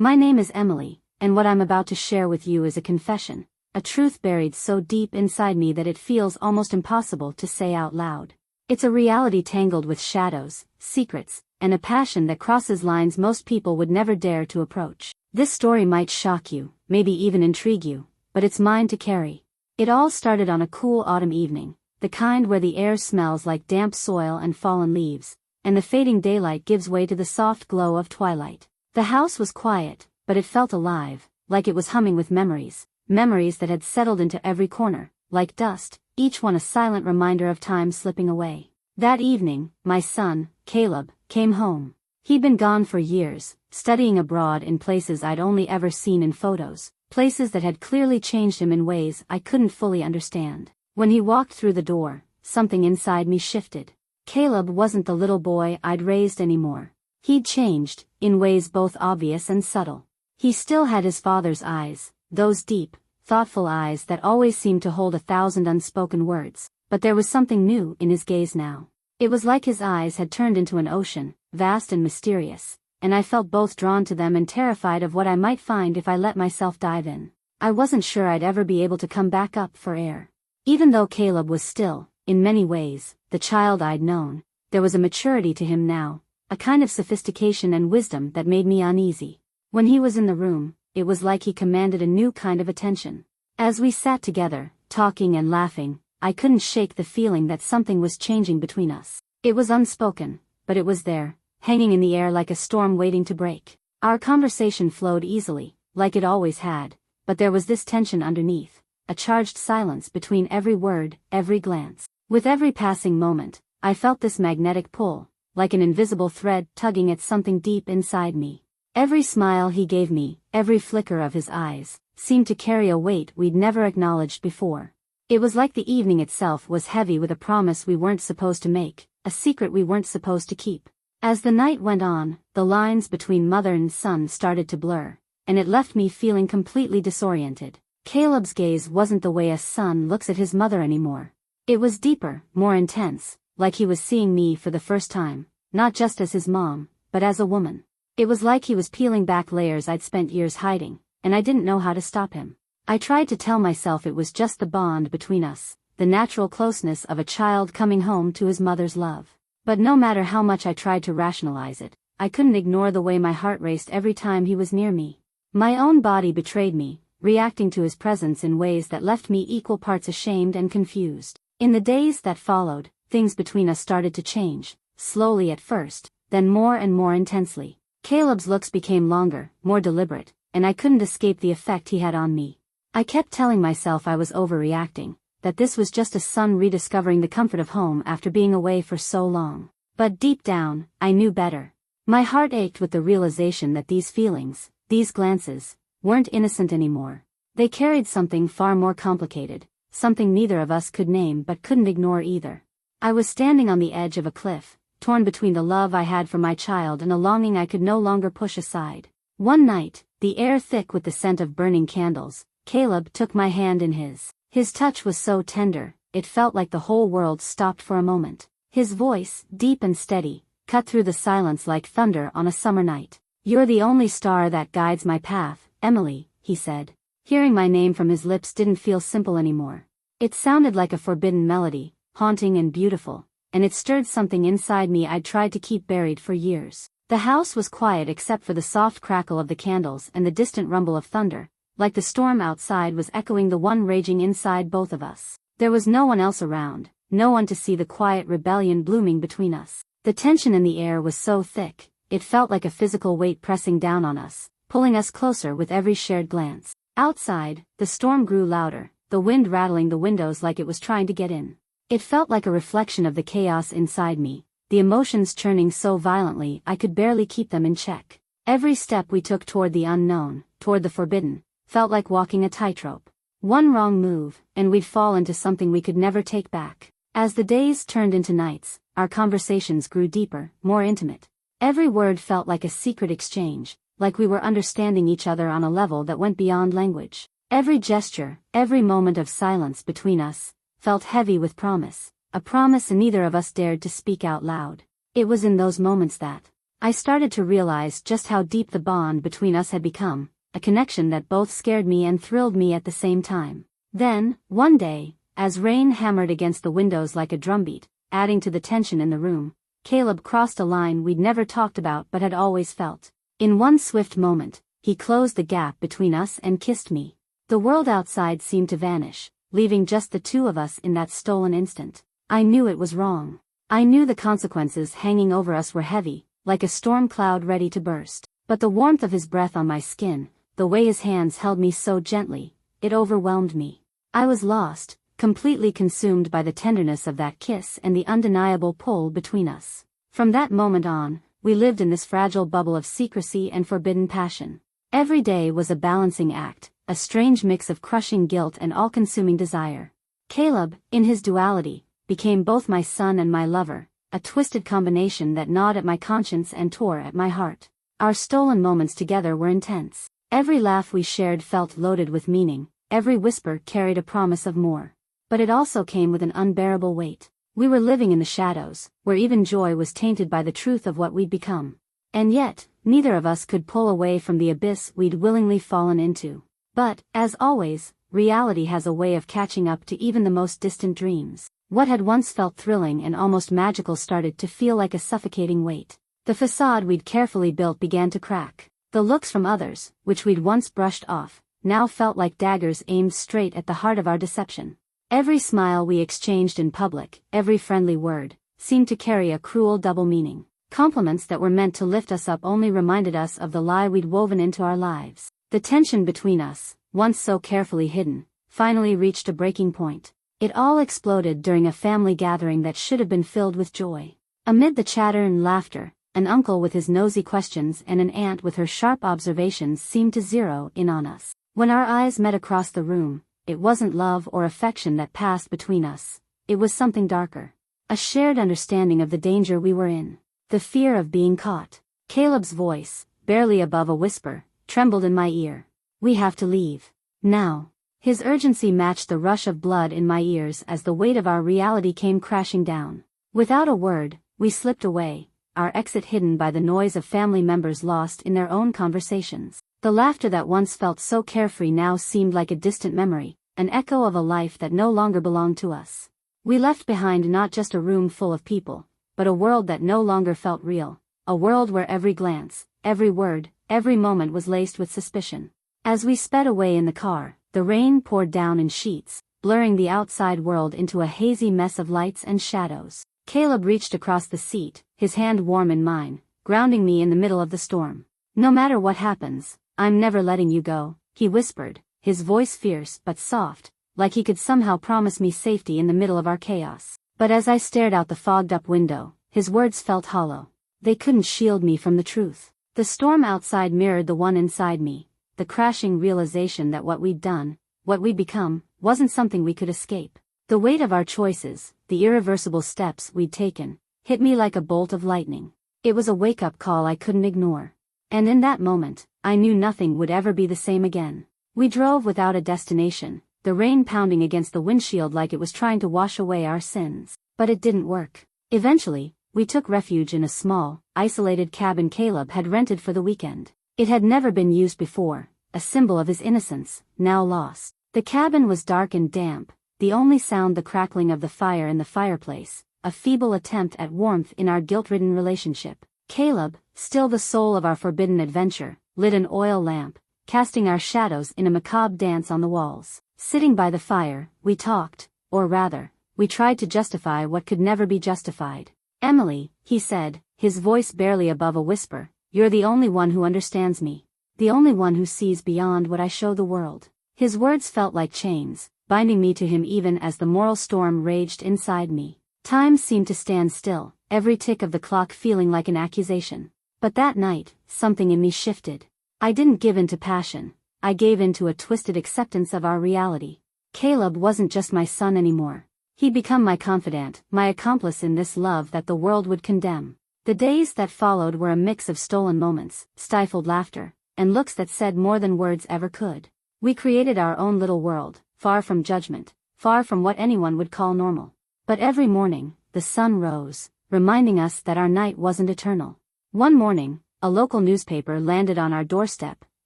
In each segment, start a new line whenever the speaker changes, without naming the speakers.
My name is Emily, and what I'm about to share with you is a confession, a truth buried so deep inside me that it feels almost impossible to say out loud. It's a reality tangled with shadows, secrets, and a passion that crosses lines most people would never dare to approach. This story might shock you, maybe even intrigue you, but it's mine to carry. It all started on a cool autumn evening, the kind where the air smells like damp soil and fallen leaves, and the fading daylight gives way to the soft glow of twilight. The house was quiet, but it felt alive, like it was humming with memories that had settled into every corner, like dust, each one a silent reminder of time slipping away. That evening, my son, Caleb, came home. He'd been gone for years, studying abroad in places I'd only ever seen in photos, places that had clearly changed him in ways I couldn't fully understand. When he walked through the door, something inside me shifted. Caleb wasn't the little boy I'd raised anymore. He'd changed, in ways both obvious and subtle. He still had his father's eyes, those deep, thoughtful eyes that always seemed to hold 1,000 unspoken words, but there was something new in his gaze now. It was like his eyes had turned into an ocean, vast and mysterious, and I felt both drawn to them and terrified of what I might find if I let myself dive in. I wasn't sure I'd ever be able to come back up for air. Even though Caleb was still, in many ways, the child I'd known, there was a maturity to him now, a kind of sophistication and wisdom that made me uneasy. When he was in the room, it was like he commanded a new kind of attention. As we sat together, talking and laughing, I couldn't shake the feeling that something was changing between us. It was unspoken, but it was there, hanging in the air like a storm waiting to break. Our conversation flowed easily, like it always had, but there was this tension underneath, a charged silence between every word, every glance. With every passing moment, I felt this magnetic pull, like an invisible thread tugging at something deep inside me. Every smile he gave me, every flicker of his eyes, seemed to carry a weight we'd never acknowledged before. It was like the evening itself was heavy with a promise we weren't supposed to make, a secret we weren't supposed to keep. As the night went on, the lines between mother and son started to blur, and it left me feeling completely disoriented. Caleb's gaze wasn't the way a son looks at his mother anymore. It was deeper, more intense, like he was seeing me for the first time, not just as his mom, but as a woman. It was like he was peeling back layers I'd spent years hiding, and I didn't know how to stop him. I tried to tell myself it was just the bond between us, the natural closeness of a child coming home to his mother's love. But no matter how much I tried to rationalize it, I couldn't ignore the way my heart raced every time he was near me. My own body betrayed me, reacting to his presence in ways that left me equal parts ashamed and confused. In the days that followed, things between us started to change, slowly at first, then more and more intensely. Caleb's looks became longer, more deliberate, and I couldn't escape the effect he had on me. I kept telling myself I was overreacting, that this was just a son rediscovering the comfort of home after being away for so long. But deep down, I knew better. My heart ached with the realization that these feelings, these glances, weren't innocent anymore. They carried something far more complicated, something neither of us could name but couldn't ignore either. I was standing on the edge of a cliff, torn between the love I had for my child and a longing I could no longer push aside. One night, the air thick with the scent of burning candles, Caleb took my hand in his. His touch was so tender, it felt like the whole world stopped for a moment. His voice, deep and steady, cut through the silence like thunder on a summer night. "You're the only star that guides my path, Emily," he said. Hearing my name from his lips didn't feel simple anymore. It sounded like a forbidden melody, haunting and beautiful, and it stirred something inside me I'd tried to keep buried for years. The house was quiet except for the soft crackle of the candles and the distant rumble of thunder, like the storm outside was echoing the one raging inside both of us. There was no one else around, no one to see the quiet rebellion blooming between us. The tension in the air was so thick, it felt like a physical weight pressing down on us, pulling us closer with every shared glance. Outside, the storm grew louder, the wind rattling the windows like it was trying to get in. It felt like a reflection of the chaos inside me, the emotions churning so violently I could barely keep them in check. Every step we took toward the unknown, toward the forbidden, felt like walking a tightrope. One wrong move, and we'd fall into something we could never take back. As the days turned into nights, our conversations grew deeper, more intimate. Every word felt like a secret exchange, like we were understanding each other on a level that went beyond language. Every gesture, every moment of silence between us, felt heavy with promise, a promise neither of us dared to speak out loud. It was in those moments that I started to realize just how deep the bond between us had become, a connection that both scared me and thrilled me at the same time. Then, one day, as rain hammered against the windows like a drumbeat, adding to the tension in the room, Caleb crossed a line we'd never talked about but had always felt. In one swift moment, he closed the gap between us and kissed me. The world outside seemed to vanish, leaving just the two of us in that stolen instant. I knew it was wrong. I knew the consequences hanging over us were heavy, like a storm cloud ready to burst. But the warmth of his breath on my skin, the way his hands held me so gently, it overwhelmed me. I was lost, completely consumed by the tenderness of that kiss and the undeniable pull between us. From that moment on, we lived in this fragile bubble of secrecy and forbidden passion. Every day was a balancing act, a strange mix of crushing guilt and all-consuming desire. Caleb, in his duality, became both my son and my lover, a twisted combination that gnawed at my conscience and tore at my heart. Our stolen moments together were intense. Every laugh we shared felt loaded with meaning, every whisper carried a promise of more. But it also came with an unbearable weight. We were living in the shadows, where even joy was tainted by the truth of what we'd become. And yet, neither of us could pull away from the abyss we'd willingly fallen into. But, as always, reality has a way of catching up to even the most distant dreams. What had once felt thrilling and almost magical started to feel like a suffocating weight. The facade we'd carefully built began to crack. The looks from others, which we'd once brushed off, now felt like daggers aimed straight at the heart of our deception. Every smile we exchanged in public, every friendly word, seemed to carry a cruel double meaning. Compliments that were meant to lift us up only reminded us of the lie we'd woven into our lives. The tension between us, once so carefully hidden, finally reached a breaking point. It all exploded during a family gathering that should have been filled with joy. Amid the chatter and laughter, an uncle with his nosy questions and an aunt with her sharp observations seemed to zero in on us. When our eyes met across the room, it wasn't love or affection that passed between us. It was something darker. A shared understanding of the danger we were in. The fear of being caught. Caleb's voice, barely above a whisper, trembled in my ear. "We have to leave. Now." His urgency matched the rush of blood in my ears as the weight of our reality came crashing down. Without a word, we slipped away, our exit hidden by the noise of family members lost in their own conversations. The laughter that once felt so carefree now seemed like a distant memory, an echo of a life that no longer belonged to us. We left behind not just a room full of people, but a world that no longer felt real, a world where every glance, every word, every moment was laced with suspicion. As we sped away in the car, the rain poured down in sheets, blurring the outside world into a hazy mess of lights and shadows. Caleb reached across the seat, his hand warm in mine, grounding me in the middle of the storm. "No matter what happens, I'm never letting you go," he whispered, his voice fierce but soft, like he could somehow promise me safety in the middle of our chaos. But as I stared out the fogged-up window, his words felt hollow. They couldn't shield me from the truth. The storm outside mirrored the one inside me, the crashing realization that what we'd done, what we'd become, wasn't something we could escape. The weight of our choices, the irreversible steps we'd taken, hit me like a bolt of lightning. It was a wake-up call I couldn't ignore. And in that moment, I knew nothing would ever be the same again. We drove without a destination, the rain pounding against the windshield like it was trying to wash away our sins. But it didn't work. Eventually, we took refuge in a small, isolated cabin Caleb had rented for the weekend. It had never been used before, a symbol of his innocence, now lost. The cabin was dark and damp, the only sound the crackling of the fire in the fireplace, a feeble attempt at warmth in our guilt-ridden relationship. Caleb, still the soul of our forbidden adventure, lit an oil lamp, casting our shadows in a macabre dance on the walls. Sitting by the fire, we talked, or rather, we tried to justify what could never be justified. "Emily," he said, his voice barely above a whisper, "you're the only one who understands me. The only one who sees beyond what I show the world." His words felt like chains, binding me to him even as the moral storm raged inside me. Time seemed to stand still, every tick of the clock feeling like an accusation. But that night, something in me shifted. I didn't give in to passion, I gave in to a twisted acceptance of our reality. Caleb wasn't just my son anymore. He'd become my confidant, my accomplice in this love that the world would condemn. The days that followed were a mix of stolen moments, stifled laughter, and looks that said more than words ever could. We created our own little world, far from judgment, far from what anyone would call normal. But every morning, the sun rose, reminding us that our night wasn't eternal. One morning, a local newspaper landed on our doorstep,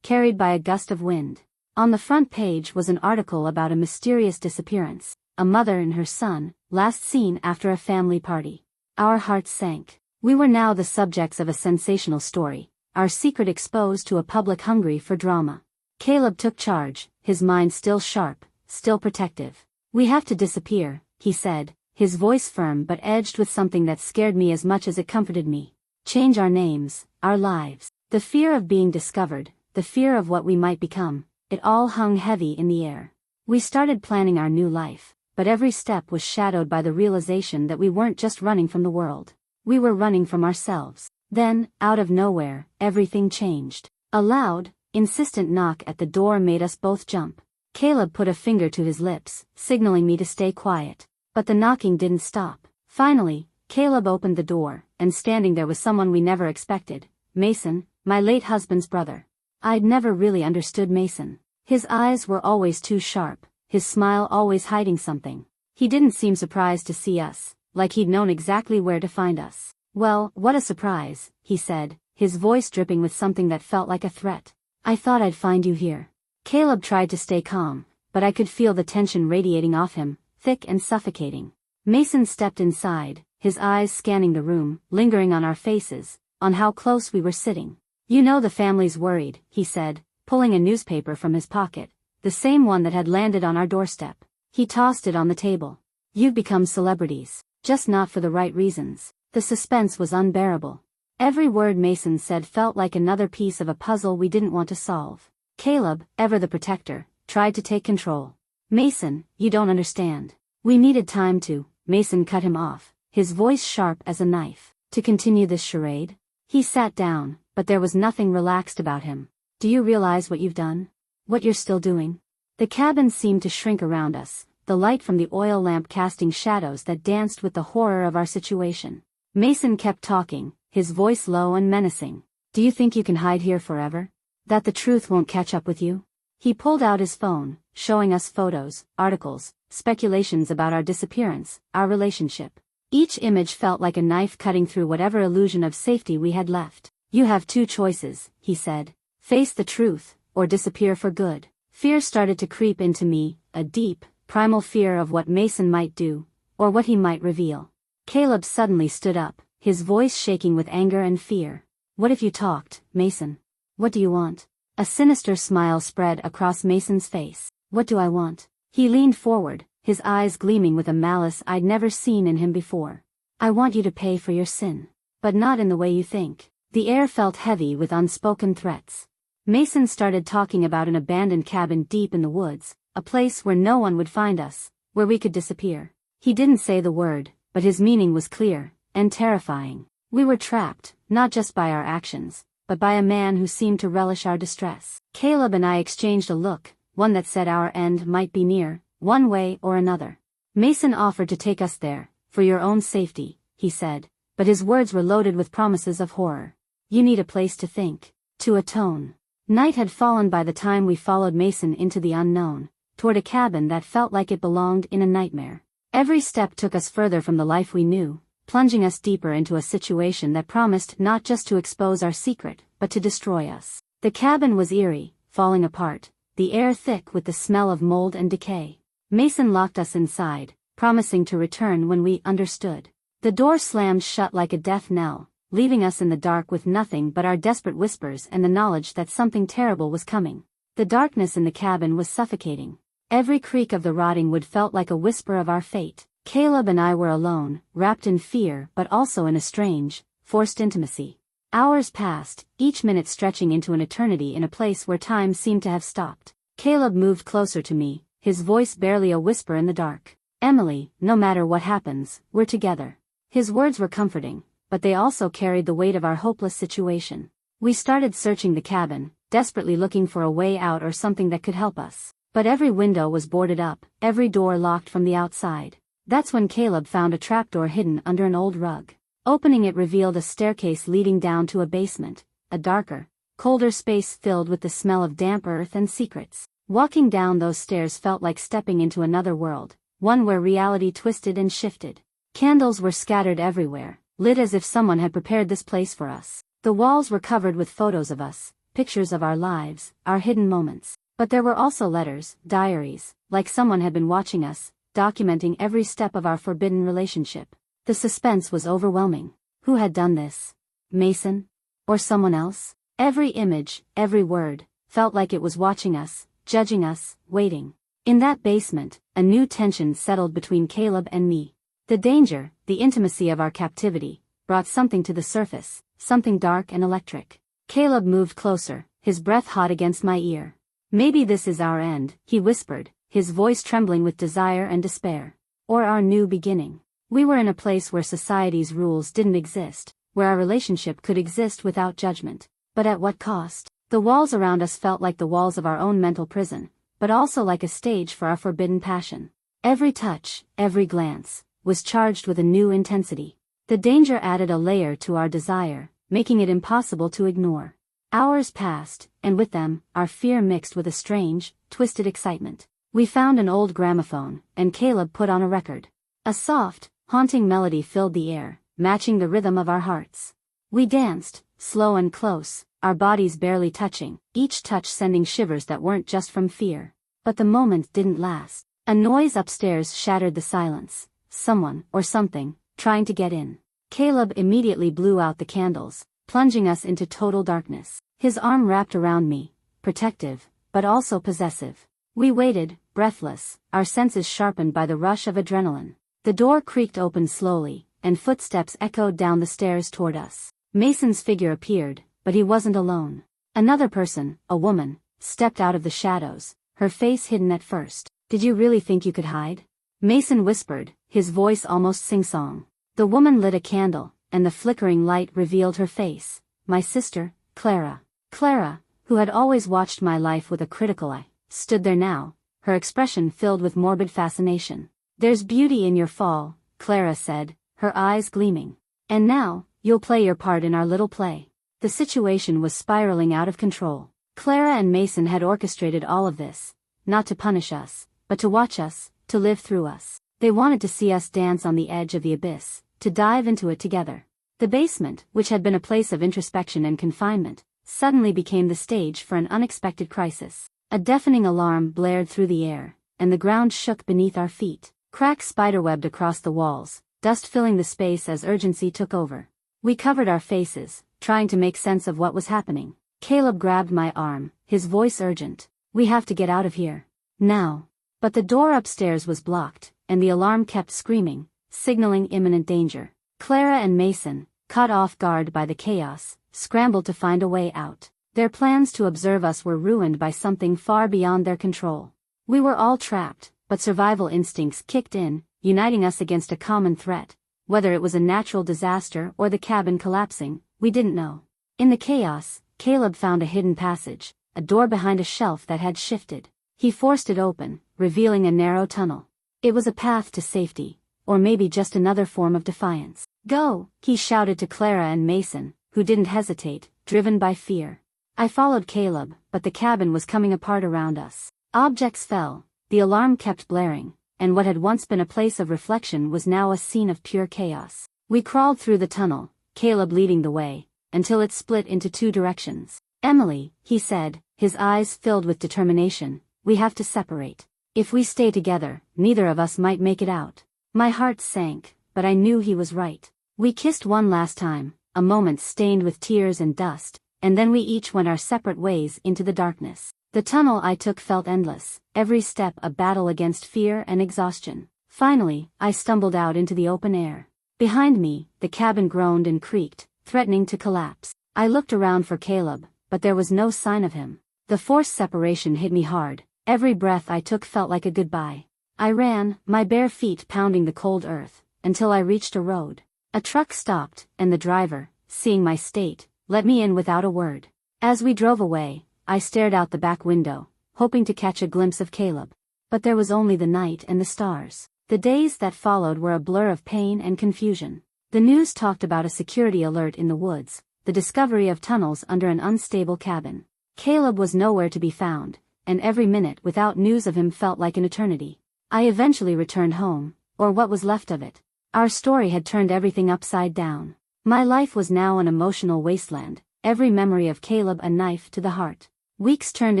carried by a gust of wind. On the front page was an article about a mysterious disappearance, a mother and her son, last seen after a family party. Our hearts sank. We were now the subjects of a sensational story, our secret exposed to a public hungry for drama. Caleb took charge, his mind still sharp, still protective. "We have to disappear," he said, his voice firm but edged with something that scared me as much as it comforted me. "Change our names, our lives." The fear of being discovered, the fear of what we might become, it all hung heavy in the air. We started planning our new life, but every step was shadowed by the realization that we weren't just running from the world. We were running from ourselves. Then, out of nowhere, everything changed. A loud, insistent knock at the door made us both jump. Caleb put a finger to his lips, signaling me to stay quiet. But the knocking didn't stop. Finally, Caleb opened the door, and standing there was someone we never expected, Mason, my late husband's brother. I'd never really understood Mason. His eyes were always too sharp, his smile always hiding something. He didn't seem surprised to see us, like he'd known exactly where to find us. "Well, what a surprise," he said, his voice dripping with something that felt like a threat. "I thought I'd find you here." Caleb tried to stay calm, but I could feel the tension radiating off him, thick and suffocating. Mason stepped inside, his eyes scanning the room, lingering on our faces, on how close we were sitting. "You know the family's worried," he said, pulling a newspaper from his pocket, the same one that had landed on our doorstep. He tossed it on the table. "You've become celebrities, just not for the right reasons." The suspense was unbearable. Every word Mason said felt like another piece of a puzzle we didn't want to solve. Caleb, ever the protector, tried to take control. "Mason, you don't understand. We needed time to," Mason cut him off, his voice sharp as a knife. "To continue this charade?" He sat down, but there was nothing relaxed about him. "Do you realize what you've done? What you're still doing?" The cabin seemed to shrink around us, the light from the oil lamp casting shadows that danced with the horror of our situation. Mason kept talking, his voice low and menacing. "Do you think you can hide here forever? That the truth won't catch up with you?" He pulled out his phone, showing us photos, articles, speculations about our disappearance, our relationship. Each image felt like a knife cutting through whatever illusion of safety we had left. "You have two choices," he said. "Face the truth, or disappear for good." Fear started to creep into me, a deep, primal fear of what Mason might do, or what he might reveal. Caleb suddenly stood up, his voice shaking with anger and fear. "What if you talked, Mason? What do you want?" A sinister smile spread across Mason's face. "What do I want?" He leaned forward, his eyes gleaming with a malice I'd never seen in him before. "I want you to pay for your sin. But not in the way you think." The air felt heavy with unspoken threats. Mason started talking about an abandoned cabin deep in the woods, a place where no one would find us, where we could disappear. He didn't say the word, but his meaning was clear, and terrifying. We were trapped, not just by our actions, but by a man who seemed to relish our distress. Caleb and I exchanged a look, one that said our end might be near, one way or another. Mason offered to take us there, for your own safety, he said, but his words were loaded with promises of horror. "You need a place to think, to atone." Night had fallen by the time we followed Mason into the unknown, toward a cabin that felt like it belonged in a nightmare. Every step took us further from the life we knew, plunging us deeper into a situation that promised not just to expose our secret, but to destroy us. The cabin was eerie, falling apart, the air thick with the smell of mold and decay. Mason locked us inside, promising to return when we understood. The door slammed shut like a death knell, leaving us in the dark with nothing but our desperate whispers and the knowledge that something terrible was coming. The darkness in the cabin was suffocating. Every creak of the rotting wood felt like a whisper of our fate. Caleb and I were alone, wrapped in fear but also in a strange, forced intimacy. Hours passed, each minute stretching into an eternity in a place where time seemed to have stopped. Caleb moved closer to me, his voice barely a whisper in the dark. "Emily, no matter what happens, we're together." His words were comforting, but they also carried the weight of our hopeless situation. We started searching the cabin, desperately looking for a way out or something that could help us. But every window was boarded up, every door locked from the outside. That's when Caleb found a trapdoor hidden under an old rug. Opening it revealed a staircase leading down to a basement, a darker, colder space filled with the smell of damp earth and secrets. Walking down those stairs felt like stepping into another world, one where reality twisted and shifted. Candles were scattered everywhere, lit as if someone had prepared this place for us. The walls were covered with photos of us, pictures of our lives, our hidden moments. But there were also letters, diaries, like someone had been watching us, documenting every step of our forbidden relationship. The suspense was overwhelming. Who had done this? Mason? Or someone else? Every image, every word, felt like it was watching us, judging us, waiting. In that basement, a new tension settled between Caleb and me. The danger, the intimacy of our captivity, brought something to the surface, something dark and electric. Caleb moved closer, his breath hot against my ear. "Maybe this is our end," he whispered, his voice trembling with desire and despair. "Or our new beginning." We were in a place where society's rules didn't exist, where our relationship could exist without judgment. But at what cost? The walls around us felt like the walls of our own mental prison, but also like a stage for our forbidden passion. Every touch, every glance, was charged with a new intensity. The danger added a layer to our desire, making it impossible to ignore. Hours passed, and with them, our fear mixed with a strange, twisted excitement. We found an old gramophone, and Caleb put on a record. A soft, haunting melody filled the air, matching the rhythm of our hearts. We danced, slow and close, our bodies barely touching, each touch sending shivers that weren't just from fear. But the moment didn't last. A noise upstairs shattered the silence. Someone, or something, trying to get in. Caleb immediately blew out the candles, plunging us into total darkness. His arm wrapped around me, protective, but also possessive. We waited, breathless, our senses sharpened by the rush of adrenaline. The door creaked open slowly, and footsteps echoed down the stairs toward us. Mason's figure appeared, but he wasn't alone. Another person, a woman, stepped out of the shadows, her face hidden at first. "Did you really think you could hide?" Mason whispered, his voice almost sing-song. The woman lit a candle, and the flickering light revealed her face. My sister, Clara. Clara, who had always watched my life with a critical eye, stood there now, her expression filled with morbid fascination. "There's beauty in your fall," Clara said, her eyes gleaming. "And now, you'll play your part in our little play." The situation was spiraling out of control. Clara and Mason had orchestrated all of this, not to punish us, but to watch us, to live through us. They wanted to see us dance on the edge of the abyss, to dive into it together. The basement, which had been a place of introspection and confinement, suddenly became the stage for an unexpected crisis. A deafening alarm blared through the air, and the ground shook beneath our feet. Cracks spiderwebbed across the walls, dust filling the space as urgency took over. We covered our faces, trying to make sense of what was happening. Caleb grabbed my arm, his voice urgent. "We have to get out of here. Now." But the door upstairs was blocked, and the alarm kept screaming, signaling imminent danger. Clara and Mason, caught off guard by the chaos, scrambled to find a way out. Their plans to observe us were ruined by something far beyond their control. We were all trapped, but survival instincts kicked in, uniting us against a common threat. Whether it was a natural disaster or the cabin collapsing, we didn't know. In the chaos, Caleb found a hidden passage, a door behind a shelf that had shifted. He forced it open, revealing a narrow tunnel. It was a path to safety, or maybe just another form of defiance. "Go!" he shouted to Clara and Mason, who didn't hesitate, driven by fear. I followed Caleb, but the cabin was coming apart around us. Objects fell, the alarm kept blaring, and what had once been a place of reflection was now a scene of pure chaos. We crawled through the tunnel, Caleb leading the way, until it split into two directions. "Emily," he said, his eyes filled with determination, "we have to separate. If we stay together, neither of us might make it out." My heart sank, but I knew he was right. We kissed one last time, a moment stained with tears and dust, and then we each went our separate ways into the darkness. The tunnel I took felt endless, every step a battle against fear and exhaustion. Finally, I stumbled out into the open air. Behind me, the cabin groaned and creaked, threatening to collapse. I looked around for Caleb, but there was no sign of him. The forced separation hit me hard. Every breath I took felt like a goodbye. I ran, my bare feet pounding the cold earth, until I reached a road. A truck stopped, and the driver, seeing my state, let me in without a word. As we drove away, I stared out the back window, hoping to catch a glimpse of Caleb. But there was only the night and the stars. The days that followed were a blur of pain and confusion. The news talked about a security alert in the woods, the discovery of tunnels under an unstable cabin. Caleb was nowhere to be found, and every minute without news of him felt like an eternity. I eventually returned home, or what was left of it. Our story had turned everything upside down. My life was now an emotional wasteland, every memory of Caleb a knife to the heart. Weeks turned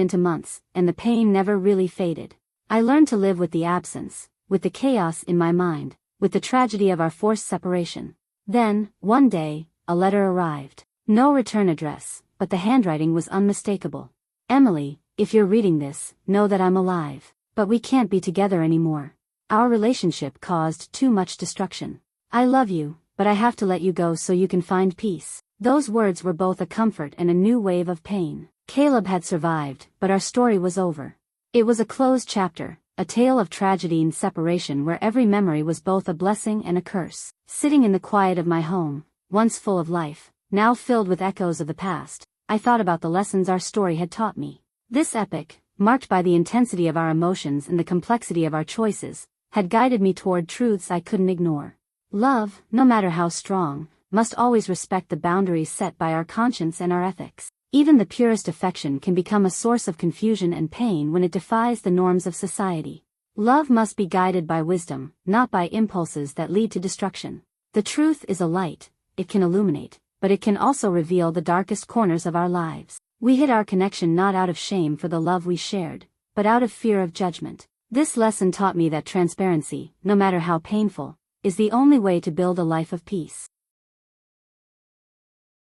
into months, and the pain never really faded. I learned to live with the absence, with the chaos in my mind, with the tragedy of our forced separation. Then, one day, a letter arrived. No return address, but the handwriting was unmistakable. Emily, if you're reading this, know that I'm alive. But we can't be together anymore. Our relationship caused too much destruction. I love you, but I have to let you go so you can find peace. Those words were both a comfort and a new wave of pain. Caleb had survived, but our story was over. It was a closed chapter, a tale of tragedy and separation where every memory was both a blessing and a curse. Sitting in the quiet of my home, once full of life, now filled with echoes of the past, I thought about the lessons our story had taught me. This epic, marked by the intensity of our emotions and the complexity of our choices, had guided me toward truths I couldn't ignore. Love, no matter how strong, must always respect the boundaries set by our conscience and our ethics. Even the purest affection can become a source of confusion and pain when it defies the norms of society. Love must be guided by wisdom, not by impulses that lead to destruction. The truth is a light, it can illuminate, but it can also reveal the darkest corners of our lives. We hid our connection not out of shame for the love we shared, but out of fear of judgment. This lesson taught me that transparency, no matter how painful, is the only way to build a life of peace.